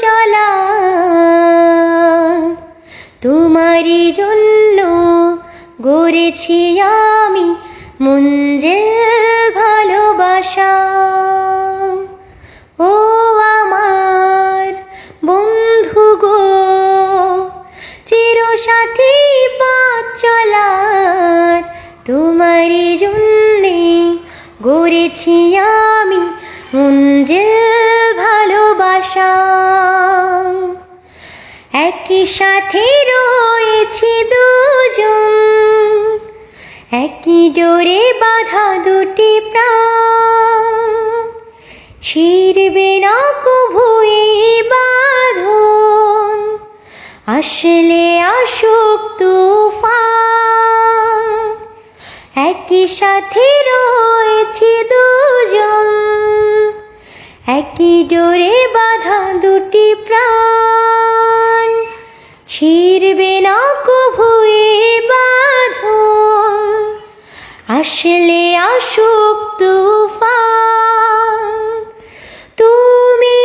চলা তোমারই জন্য গড়েছি আমি মঞ্জিল ভালোবাসা। ও আমার বন্ধু গো, চিরসাথী পথ চলার তোমারই জন্যে গড়েছি আমি মঞ্জিল ভালোবাসা। একই সাথে রয়েছি দুজন, একই ডোরে বাঁধা দুটি প্রাণ, ছিড়বে না কভু এই বাঁধন, আসলে আসুক তুফান। একই সাথে রয়েছি দুজন, একই ডোরে বাঁধা দুটি প্রাণ, ছিড়বে না কভু এই বাঁধন, আসলে আসুক তুফান। তুমি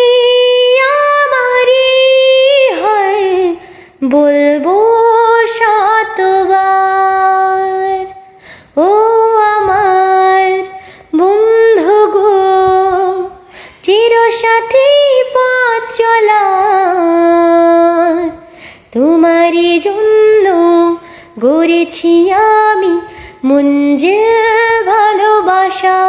আমারই হয় বলবো শতবার। ও আমার বন্ধু গো, চিরসাথী পথ চলা তোমারই জন্য গড়েছি আমি মঞ্জিল ভালোবাসা।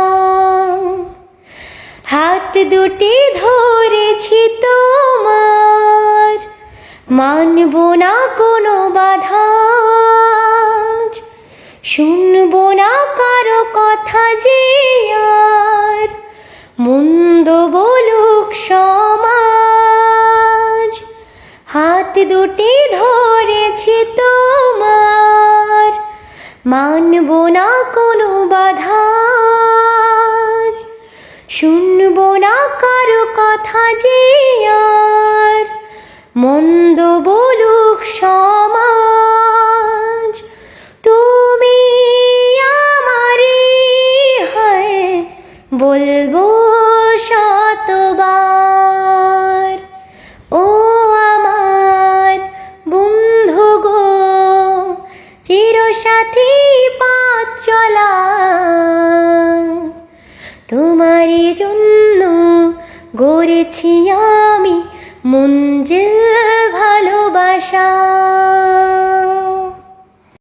হাত দুটি ধরেছি তোমার, মানব না কোনো বাধা, শুনব না কারো কথা যে আর মন্দ বলুক সমাজ। হাত দুটি ধরেছি তোমার, মানব না কোনো বাধা, শুনব না কারো কথা যে আর মন্দ বলুক সমাজ। তুমি আমারই হয় বলবো শতবার। ও আমার বন্ধু গো, চিরসাথী পথ চলা তোমারই জন্য গড়েছি আমি মঞ্জিল ভালোবাসা।